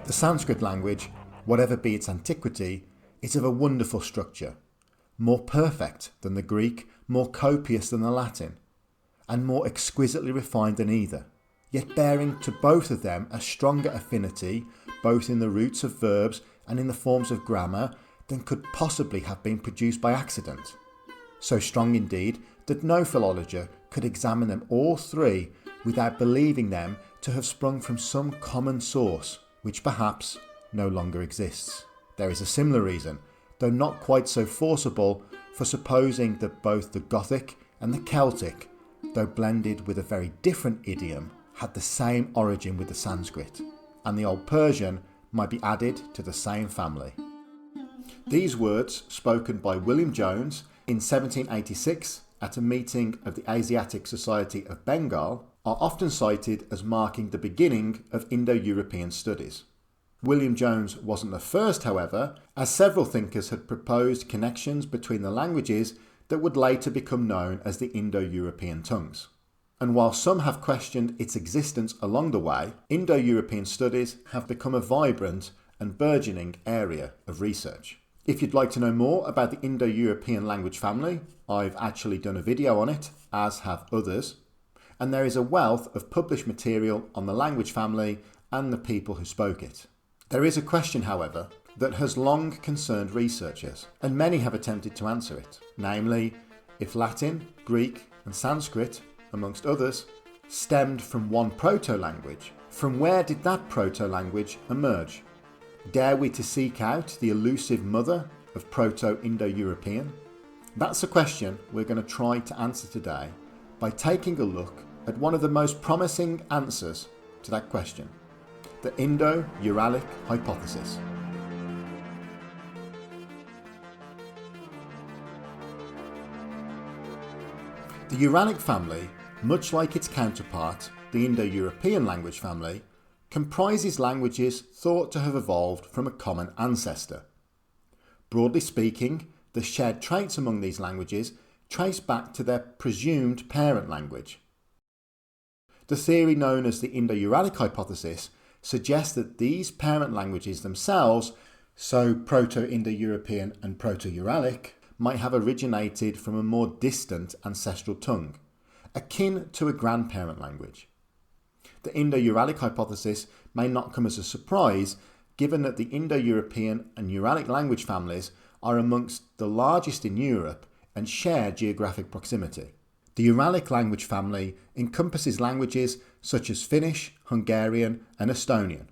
The Sanskrit language, whatever be its antiquity, is of a wonderful structure, more perfect than the Greek, more copious than the Latin, and more exquisitely refined than either, yet bearing to both of them a stronger affinity, both in the roots of verbs and in the forms of grammar, than could possibly have been produced by accident. So strong indeed that no philologer could examine them all three without believing them to have sprung from some common source, which perhaps no longer exists. There is a similar reason, though not quite so forcible, for supposing that both the Gothic and the Celtic, though blended with a very different idiom, had the same origin with the Sanskrit, and the Old Persian might be added to the same family. These words, spoken by William Jones in 1786 at a meeting of the Asiatic Society of Bengal, are often cited as marking the beginning of Indo-European studies. William Jones wasn't the first, however, as several thinkers had proposed connections between the languages that would later become known as the Indo-European tongues. And while some have questioned its existence along the way, Indo-European studies have become a vibrant and burgeoning area of research. If you'd like to know more about the Indo-European language family, I've actually done a video on it, as have others, and there is a wealth of published material on the language family and the people who spoke it. There is a question, however, that has long concerned researchers, and many have attempted to answer it, namely, if Latin, Greek and Sanskrit, amongst others, stemmed from one proto-language, from where did that proto-language emerge? Dare we to seek out the elusive mother of Proto-Indo-European? That's a question we're going to try to answer today by taking a look at one of the most promising answers to that question, the Indo-Uralic hypothesis. The Uralic family, much like its counterpart, the Indo-European language family, comprises languages thought to have evolved from a common ancestor. Broadly speaking, the shared traits among these languages trace back to their presumed parent language. The theory known as the Indo-Uralic hypothesis suggests that these parent languages themselves, so Proto-Indo-European and Proto-Uralic, might have originated from a more distant ancestral tongue, akin to a grandparent language. The Indo-Uralic hypothesis may not come as a surprise, given that the Indo-European and Uralic language families are amongst the largest in Europe and share geographic proximity. The Uralic language family encompasses languages such as Finnish, Hungarian and Estonian.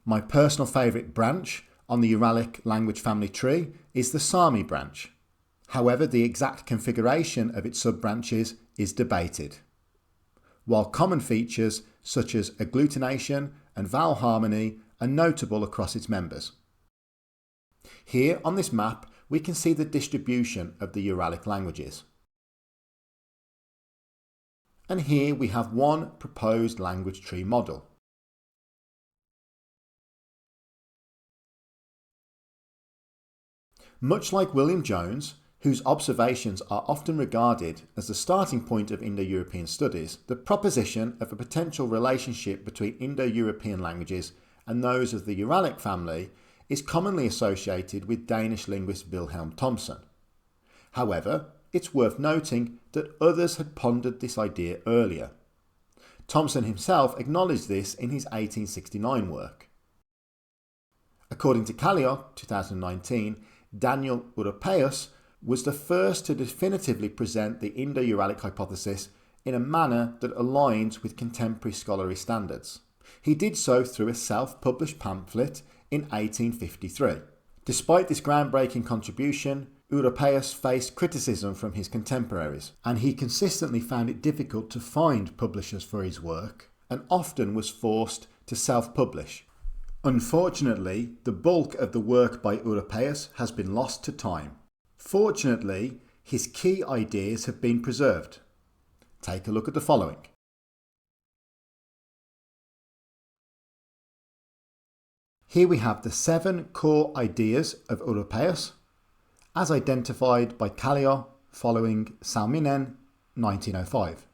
My personal favourite branch on the Uralic language family tree is the Sami branch. However, the exact configuration of its sub-branches is debated, while common features such as agglutination and vowel harmony are notable across its members. Here on this map we can see the distribution of the Uralic languages. And here we have one proposed language tree model. Much like William Jones, whose observations are often regarded as the starting point of Indo-European studies, the proposition of a potential relationship between Indo-European languages and those of the Uralic family is commonly associated with Danish linguist Wilhelm Thomsen. However, it's worth noting that others had pondered this idea earlier. Thomsen himself acknowledged this in his 1869 work. According to Kallio, 2019, Daniel Europaeus was the first to definitively present the Indo-Uralic hypothesis in a manner that aligns with contemporary scholarly standards. He did so through a self-published pamphlet in 1853. Despite this groundbreaking contribution, Europaeus faced criticism from his contemporaries, and he consistently found it difficult to find publishers for his work, and often was forced to self-publish. Unfortunately, the bulk of the work by Europaeus has been lost to time. Fortunately, his key ideas have been preserved. Take a look at the following. Here we have the 7 core ideas of Europaeus, as identified by Kallio following Salminen 1905.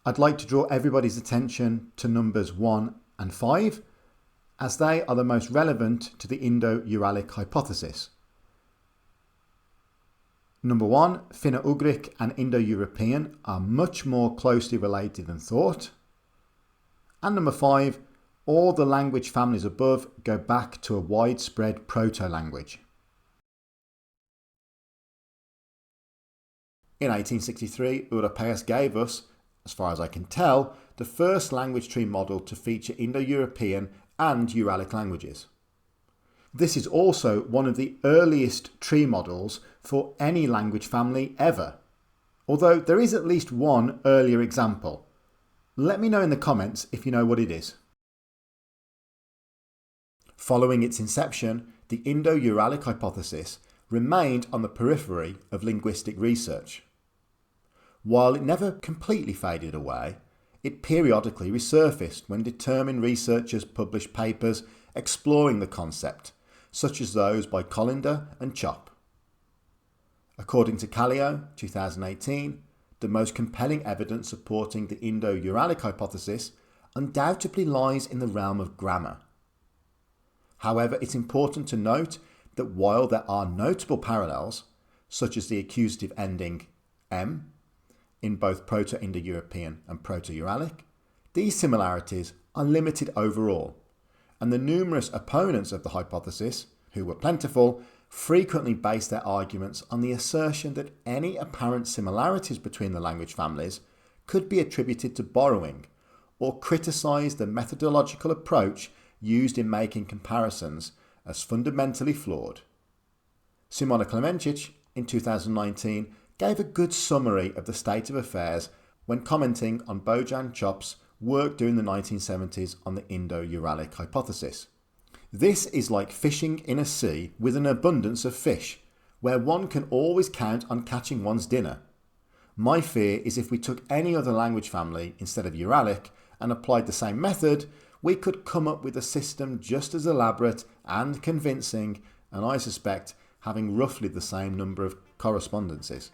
I'd like to draw everybody's attention to numbers 1 and 5, as they are the most relevant to the Indo-Uralic hypothesis. Number 1, Finno-Ugric and Indo-European are much more closely related than thought. And number 5, all the language families above go back to a widespread proto-language. In 1863, Europaeus gave us, as far as I can tell, the first language tree model to feature Indo-European and Uralic languages. This is also one of the earliest tree models for any language family ever, although there is at least one earlier example. Let me know in the comments if you know what it is. Following its inception, the Indo-Uralic hypothesis remained on the periphery of linguistic research. While it never completely faded away, it periodically resurfaced when determined researchers published papers exploring the concept, such as those by Colander and Chop. According to Kallio, 2018, the most compelling evidence supporting the Indo-Uralic hypothesis undoubtedly lies in the realm of grammar. However, it's important to note that while there are notable parallels, such as the accusative ending M, in both Proto-Indo-European and Proto-Uralic, these similarities are limited overall, and the numerous opponents of the hypothesis, who were plentiful, frequently based their arguments on the assertion that any apparent similarities between the language families could be attributed to borrowing, or criticised the methodological approach used in making comparisons as fundamentally flawed. Simona Klemencic, in 2019, gave a good summary of the state of affairs when commenting on Bojan Chop's work during the 1970s on the Indo-Uralic hypothesis. This is like fishing in a sea with an abundance of fish, where one can always count on catching one's dinner. My fear is if we took any other language family instead of Uralic and applied the same method, we could come up with a system just as elaborate and convincing, and I suspect having roughly the same number of correspondences.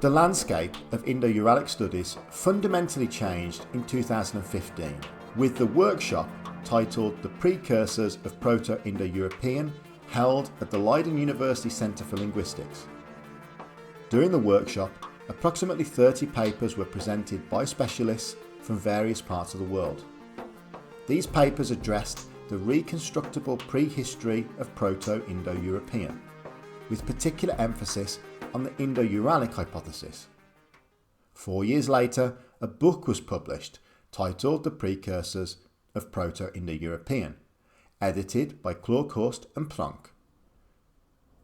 The landscape of Indo-Uralic studies fundamentally changed in 2015 with the workshop titled The Precursors of Proto-Indo-European held at the Leiden University Centre for Linguistics. During the workshop, approximately 30 papers were presented by specialists from various parts of the world. These papers addressed the reconstructible prehistory of Proto-Indo-European, with particular emphasis on the Indo-Uralic hypothesis. 4 years later, a book was published titled The Precursors of Proto-Indo-European, edited by Kloorkhorst and Planck,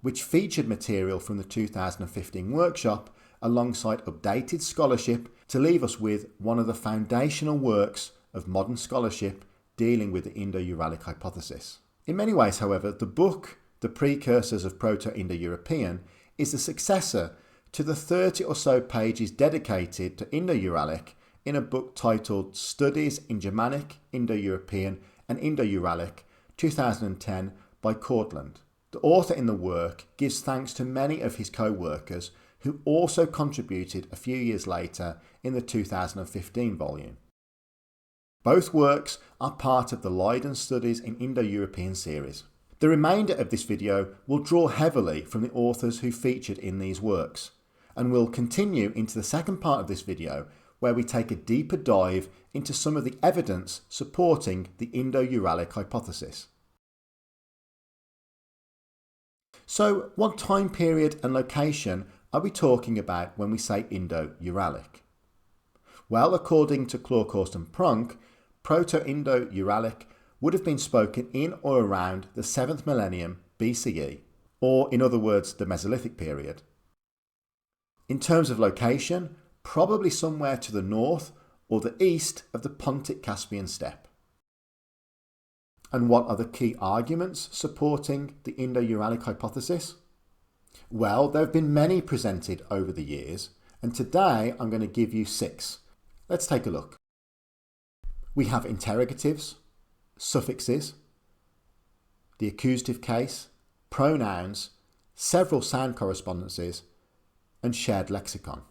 which featured material from the 2015 workshop alongside updated scholarship to leave us with one of the foundational works of modern scholarship dealing with the Indo-Uralic hypothesis. In many ways, however, the book, The Precursors of Proto-Indo-European, is the successor to the 30 or so pages dedicated to Indo-Uralic in a book titled Studies in Germanic, Indo-European and Indo-Uralic, 2010 by Cortland. The author in the work gives thanks to many of his co-workers who also contributed a few years later in the 2015 volume. Both works are part of the Leiden Studies in Indo-European series. The remainder of this video will draw heavily from the authors who featured in these works, and will continue into the second part of this video where we take a deeper dive into some of the evidence supporting the Indo-Uralic hypothesis. So, what time period and location are we talking about when we say Indo-Uralic? Well, according to Kloorkhorst and Planck, Proto-Indo-Uralic would have been spoken in or around the 7th millennium BCE, or in other words, the Mesolithic period. In terms of location, probably somewhere to the north or the east of the Pontic-Caspian steppe. And what are the key arguments supporting the Indo-Uralic hypothesis? Well, there have been many presented over the years, and today I'm going to give you 6. Let's take a look. We have interrogatives, suffixes, the accusative case, pronouns, several sound correspondences, and shared lexicon.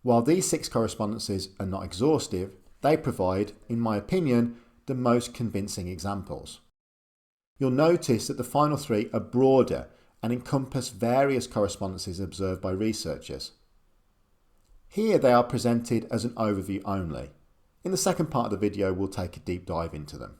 While these 6 correspondences are not exhaustive, they provide, in my opinion, the most convincing examples. You'll notice that the final 3 are broader and encompass various correspondences observed by researchers. Here they are presented as an overview only. In the second part of the video, we'll take a deep dive into them.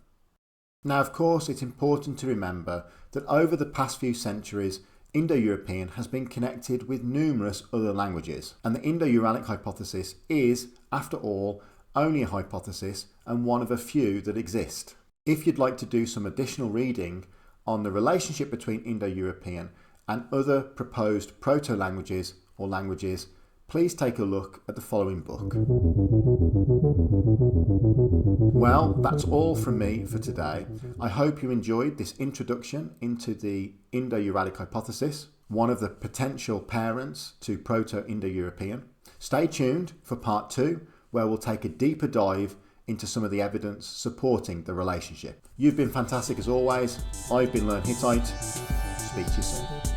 Now, of course, it's important to remember that over the past few centuries, Indo-European has been connected with numerous other languages, and the Indo-Uralic hypothesis is, after all, only a hypothesis and one of a few that exist. If you'd like to do some additional reading on the relationship between Indo-European and other proposed proto-languages or languages, please take a look at the following book. Well, that's all from me for today. I hope you enjoyed this introduction into the Indo-Uralic hypothesis, one of the potential parents to Proto-Indo-European. Stay tuned for part 2, where we'll take a deeper dive into some of the evidence supporting the relationship. You've been fantastic as always. I've been Learn Hittite. Speak to you soon.